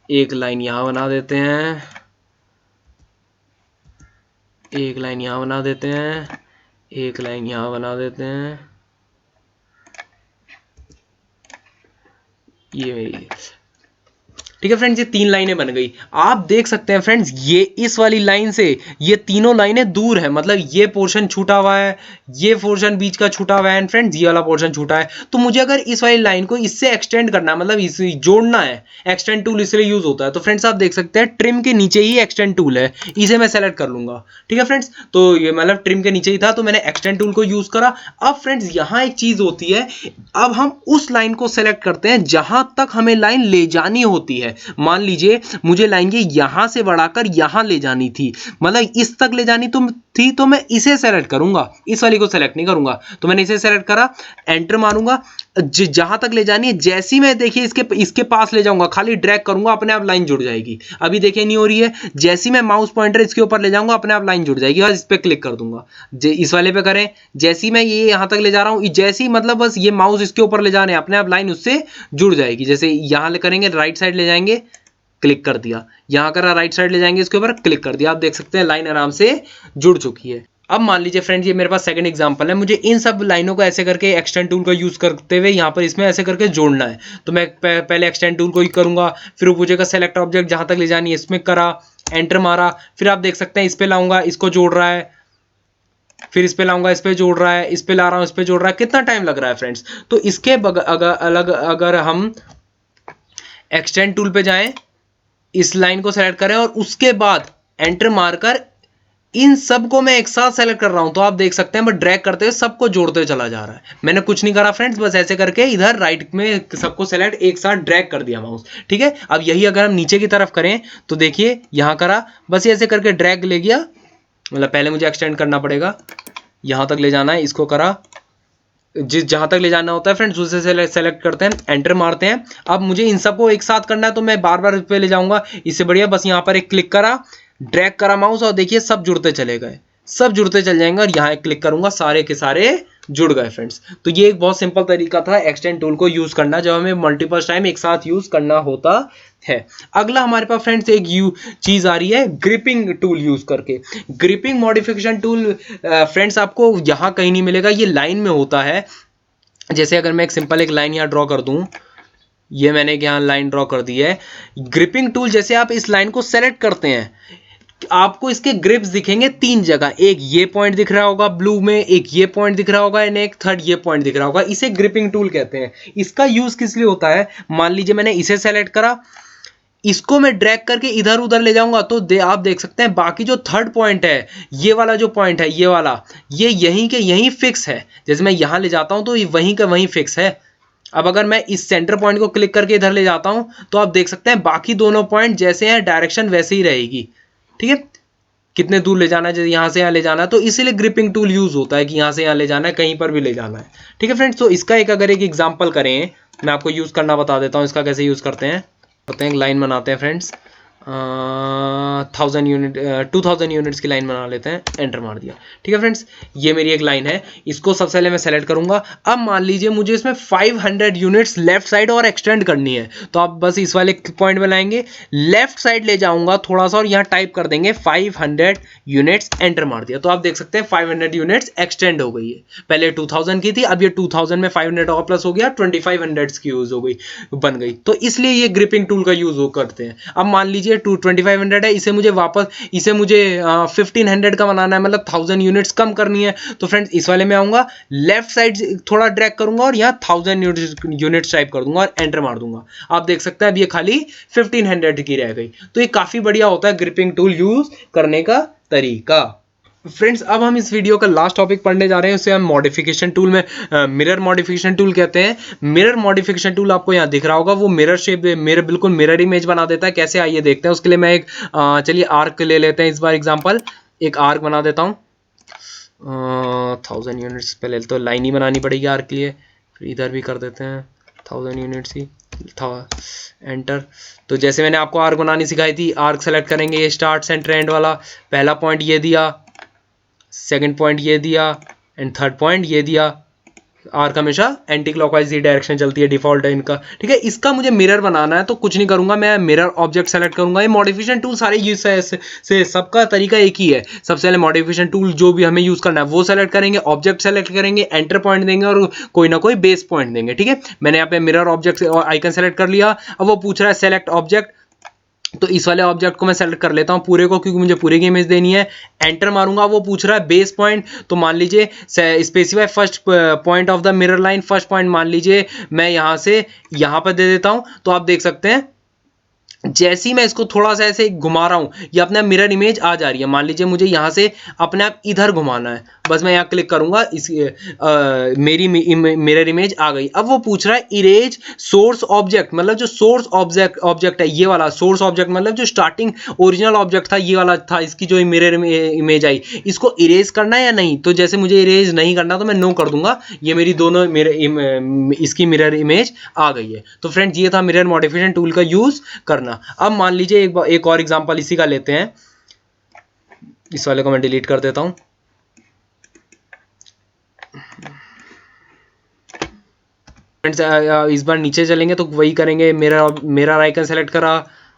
एक लाइन यहां बना देते हैं, एक लाइन यहां बना देते हैं, एक लाइन यहां बना देते हैं, ये मेरी, ठीक है फ्रेंड्स। ये 3 लाइनें बन गई। आप देख सकते हैं फ्रेंड्स ये इस वाली लाइन से ये तीनों लाइनें दूर है, मतलब ये पोर्शन छूटा हुआ है, ये पोर्शन बीच का छूटा हुआ है एंड फ्रेंड्स ये वाला पोर्शन छूटा है। तो मुझे अगर इस वाली लाइन को इससे एक्सटेंड करना है, मतलब इसे जोड़ना है, एक्सटेंड टूल इसलिए यूज होता है। तो फ्रेंड्स आप देख सकते हैं ट्रिम के नीचे ही एक्सटेंड टूल है, इसे मैं सेलेक्ट कर लूंगा, ठीक है फ्रेंड्स। तो ये मतलब ट्रिम के नीचे ही था तो मैंने एक्सटेंड टूल को यूज करा। अब फ्रेंड्स यहां एक चीज होती है, अब हम उस लाइन को सेलेक्ट करते हैं जहां तक हमें लाइन ले जानी होती है। मान लीजिए मुझे लाइन ये यहां से बढ़ाकर यहां ले जानी थी, मतलब इस तक ले जानी थी, तो मैं इसे सेलेक्ट करूंगा, इस वाली को सेलेक्ट नहीं करूंगा। तो मैंने इसे सेलेक्ट करा, एंटर मारूंगा, जहां तक ले जानी है जैसी मैं देखिए इसके पास ले जाऊंगा, खाली ड्रैग करूंगा, अपने आप लाइन जुड़ जाएगी। अभी देखिए नहीं हो रही है, जैसी मैं माउस पॉइंटर इसके ऊपर ले जाऊंगा अपने आप लाइन जुड़ जाएगी। और इस पे क्लिक कर दूंगा, इस वाले पे करें, जैसी मैं ये यहां तक ले जा रहा हूं, जैसी मतलब बस ये माउस इसके ऊपर ले जाने, अपने आप लाइन उससे जुड़ जाएगी। जैसे यहां करेंगे, राइट साइड ले जाएंगे, क्लिक कर दिया, यहां करा, राइट साइड ले जाएंगे, इसके ऊपर क्लिक कर दिया। आप देख सकते हैं लाइन आराम से जुड़ चुकी है। अब मान लीजिए फ्रेंड्स, ये मेरे पास सेकंड एग्जांपल है, मुझे इन सब लाइनों को ऐसे करके एक्सटेंड टूल का यूज करते हुए यहाँ पर इसमें ऐसे करके जोड़ना है। तो मैं पहले एक्सटेंड टूल को ही करूंगा, फिर वो पूछेगा सेलेक्ट ऑब्जेक्ट, जहां तक ले जानी है इसमें करा, एंटर मारा, फिर आप देख सकते हैं इस पे लाऊंगा, इसको जोड़ रहा है, फिर इस पे लाऊंगा, इस पे जोड़ रहा है, इस पे ला रहा हूं, इस पे जोड़ रहा है, कितना टाइम लग रहा है फ्रेंड्स। तो इसके अगर हम एक्सटेंड टूल पे जाएं, इस लाइन को सेलेक्ट करें और उसके बाद एंटर मारकर इन सब को मैं एक साथ सेलेक्ट कर रहा हूं, तो आप देख सकते हैं मैं ड्रैग करते हुए सबको जोड़ते हुए चला जा रहा है। मैंने कुछ नहीं करा फ्रेंड्स, बस ऐसे करके इधर राइट में सबको सेलेक्ट एक साथ ड्रैग कर दिया माउस। ठीक है, अब यही अगर हम नीचे की तरफ करें तो देखिए यहां करा, बस ऐसे करके ड्रैग ले गया, मतलब पहले मुझे एक्सटेंड करना पड़ेगा, यहां तक ले जाना है, इसको करा, जहां तक ले जाना होता है फ्रेंड्स उसे सेलेक्ट करते हैं, एंटर मारते हैं। अब मुझे इन सबको एक साथ करना है, तो मैं बार बार पे ले जाऊंगा, इससे बढ़िया बस यहाँ पर एक क्लिक करा, ड्रैग करा माउस, और देखिए सब जुड़ते चले गए, सब जुड़ते चल जाएंगे, और यहाँ एक क्लिक करूंगा, सारे के सारे जुड़ गए फ्रेंड्स। तो ये एक बहुत सिंपल तरीका था एक्सटेंड टूल को यूज करना, जब हमें मल्टीपल टाइम एक साथ यूज करना होता है। अगला हमारे पास फ्रेंड्स एक चीज आ रही है ग्रिपिंग टूल यूज करके। ग्रिपिंग मॉडिफिकेशन टूल फ्रेंड्स आपको यहां कहीं नहीं मिलेगा, ये लाइन में होता है। जैसे अगर मैं एक सिंपल एक लाइन यहाँ ड्रॉ कर दूं, ये मैंने यहाँ लाइन ड्रॉ कर दी है। ग्रिपिंग टूल जैसे आप इस लाइन को सेलेक्ट करते हैं, आपको इसके ग्रिप्स दिखेंगे तीन जगह, एक ये पॉइंट दिख रहा होगा ब्लू में, एक ये पॉइंट दिख रहा होगा, एंड एक थर्ड ये पॉइंट दिख रहा होगा। इसे ग्रिपिंग टूल कहते हैं। इसका यूज किस लिए होता है, मान लीजिए मैंने इसे सेलेक्ट करा, इसको मैं ड्रैग करके इधर उधर ले जाऊंगा, तो आप देख सकते हैं बाकी जो थर्ड पॉइंट है, ये वाला जो पॉइंट है, ये वाला, ये यहीं के यहीं फिक्स है। जैसे मैं यहां ले जाता हूं तो ये वहीं का वहीं फिक्स है। अब अगर मैं इस सेंटर पॉइंट को क्लिक करके इधर ले जाता हूं, तो आप देख सकते हैं बाकी दोनों पॉइंट जैसे हैं डायरेक्शन वैसे ही रहेगी। ठीक है, कितने दूर ले जाना है, जैसे यहां से यहां ले जाना है, तो इसीलिए ग्रिपिंग टूल यूज होता है कि यहां से यहां ले जाना है, कहीं पर भी ले जाना है। ठीक है फ्रेंड्स, तो इसका अगर एक एग्जांपल करें, मैं आपको यूज करना बता देता हूं, इसका कैसे यूज करते हैं। एक लाइन बनाते हैं फ्रेंड्स, 1000 यूनिट 2000 यूनिट्स की लाइन बना लेते हैं, एंटर मार दिया। ठीक है फ्रेंड्स, ये मेरी एक लाइन है, इसको सबसे पहले मैं सेलेक्ट करूंगा। अब मान लीजिए मुझे इसमें 500 यूनिट्स लेफ्ट साइड और एक्सटेंड करनी है, तो आप बस इस वाले पॉइंट में लाएंगे, लेफ्ट साइड ले जाऊंगा थोड़ा सा और यहाँ टाइप कर देंगे 500 यूनिट्स, एंटर मार दिया। तो आप देख सकते हैं 500 यूनिट्स एक्सटेंड हो गई है। पहले 2000 की थी, अब ये 2000 में 500 और प्लस हो गया, 2500 की यूज हो गई, बन गई। तो इसलिए ये ग्रिपिंग टूल का यूज करते हैं। अब मान लीजिए 2500 है, इसे मुझे 1500 का बनाना है, मतलब 1000 यूनिट्स कम करनी है। तो फ्रेंड्स इस वाले में आऊंगा, लेफ्ट साइड थोड़ा ड्रैग करूंगा और यहाँ 1000 यूनिट्स टाइप कर दूंगा और एंटर मार दूंगा। आप देख सकते हैं अब ये खाली 1500 की रह गई। तो ये काफी बढ़िया होता है ग्रिपिंग टूल यूज करने का तरीका। फ्रेंड्स अब हम इस वीडियो का लास्ट टॉपिक पढ़ने जा रहे हैं, उसे हम मॉडिफिकेशन टूल में मिरर मॉडिफिकेशन टूल कहते हैं। मिरर मॉडिफिकेशन टूल आपको यहाँ दिख रहा होगा, वो मिरर शेप बिल्कुल मिरर इमेज बना देता है। कैसे, आइए देखते हैं। उसके लिए मैं एक चलिए आर्क ले लेते हैं, इस बार एग्जांपल एक आर्क बना देता हूँ। 1000 यूनिट्स पहले तो लाइन ही बनानी पड़ेगी आर्क के लिए, फिर इधर भी कर देते हैं 1000 यूनिट्स ही था, एंटर। तो जैसे मैंने आपको आर्क बनानी सिखाई थी, आर्क सेलेक्ट करेंगे, ये स्टार्ट सेंटर एंड वाला, पहला पॉइंट ये दिया, सेकंड पॉइंट ये दिया, एंड थर्ड पॉइंट ये दिया। आर्क हमेशा एंटी क्लॉकवाइज ही डायरेक्शन चलती है, डिफॉल्ट है इनका। ठीक है, इसका मुझे मिरर बनाना है, तो कुछ नहीं करूंगा, मैं मिरर ऑब्जेक्ट सेलेक्ट करूंगा। ये मॉडिफिकेशन टूल सारे यूज से सबका तरीका एक ही है। सबसे पहले मॉडिफिकेशन टूल जो भी हमें यूज करना है वो सेलेक्ट करेंगे, ऑब्जेक्ट सेलेक्ट करेंगे, एंटर पॉइंट देंगे और कोई ना कोई बेस पॉइंट देंगे। ठीक है, मैंने यहाँ पे मिरर ऑब्जेक्ट आइकन सेलेक्ट कर लिया। अब वो पूछ रहा है सेलेक्ट ऑब्जेक्ट, तो इस वाले ऑब्जेक्ट को मैं सेलेक्ट कर लेता हूं पूरे को, क्योंकि मुझे पूरे की इमेज देनी है। एंटर मारूंगा, वो पूछ रहा है बेस पॉइंट, तो मान लीजिए specify first point of the mirror line, first point मान लीजिए मैं यहां से यहां पर दे देता हूं। तो आप देख सकते हैं जैसे ही मैं इसको थोड़ा सा ऐसे घुमा रहा हूं, ये अपना मिरर इमेज आ जा रही है। मान लीजिए मुझे यहां से अपने आप इधर घुमाना है, बस मैं यहां क्लिक करूंगा, इस मेरी मिरर इमेज आ गई। अब वो पूछ रहा है इरेज सोर्स ऑब्जेक्ट, मतलब जो सोर्स ऑब्जेक्ट है ये वाला सोर्स ऑब्जेक्ट, मतलब जो स्टार्टिंग ओरिजिनल ऑब्जेक्ट था ये वाला था, इसकी जो मिरर इमेज आई, इसको इरेज करना है या नहीं। तो जैसे मुझे इरेज नहीं करना तो मैं नो कर दूंगा, ये मेरी दोनों इसकी मिरर इमेज आ गई है। तो फ्रेंड्स ये था मिरर मॉडिफिकेशन टूल का यूज करना। अब मान लीजिए एक और एग्जांपल इसी का लेते हैं, इस वाले को मैं डिलीट कर देता हूं। फ्रेंड्स इस बार नीचे चलेंगे तो वही करेंगे, मिरर आइकन सेलेक्ट करा,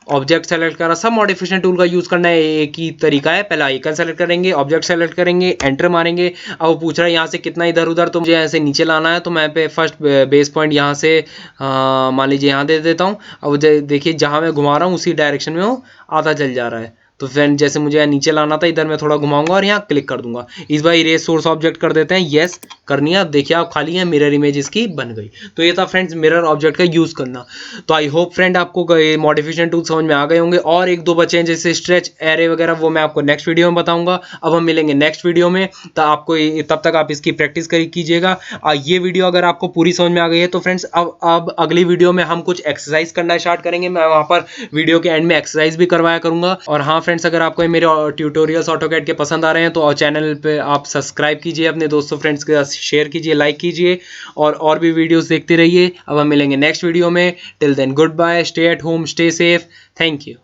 ऑब्जेक्ट सेलेक्ट करा, सब मॉडिफिकेशन टूल का यूज़ करना है, एक ही तरीका है। पहले आइकन सेलेक्ट करेंगे, ऑब्जेक्ट सेलेक्ट करेंगे, एंटर मारेंगे। अब वो पूछ रहा है यहाँ से कितना इधर उधर, तो मुझे ऐसे नीचे लाना है, तो मैं पे फर्स्ट बेस पॉइंट यहाँ से मान लीजिए यहाँ दे देता हूँ। अब देखिए जहाँ मैं घुमा रहा हूँ उसी डायरेक्शन में वो आधा चल जा रहा है। तो फ्रेंड जैसे मुझे नीचे लाना था, इधर मैं थोड़ा घुमाऊंगा और यहाँ क्लिक कर दूंगा। इस बार इरेज सोर्स ऑब्जेक्ट कर देते हैं, यस करनी है। अब देखिए आप खाली है, मिरर इमेज इसकी बन गई। तो ये था फ्रेंड्स मिरर ऑब्जेक्ट का यूज करना। तो आई होप फ्रेंड आपको मॉडिफिकेशन टूल समझ में आ गए होंगे। और एक दो बचे हैं जैसे स्ट्रेच, एरे वगैरह, वो मैं आपको नेक्स्ट वीडियो में बताऊंगा। अब हम मिलेंगे नेक्स्ट वीडियो में, तो आपको तब तक आप इसकी प्रैक्टिस कीजिएगा। ये वीडियो अगर आपको पूरी समझ में आ गई है तो फ्रेंड्स अब अगली वीडियो में हम कुछ एक्सरसाइज करना स्टार्ट करेंगे। मैं वहाँ पर वीडियो के एंड में एक्सरसाइज भी करवाया करूंगा। और हाँ फ्रेंड्स, अगर आपको मेरे ट्यूटोरियल्स ऑटोकैड के पसंद आ रहे हैं तो चैनल पे आप सब्सक्राइब कीजिए, अपने दोस्तों फ्रेंड्स के साथ शेयर कीजिए, लाइक कीजिए और भी वीडियोस देखते रहिए। अब हम मिलेंगे नेक्स्ट वीडियो में। Till then good bye, stay at home, stay safe, thank you.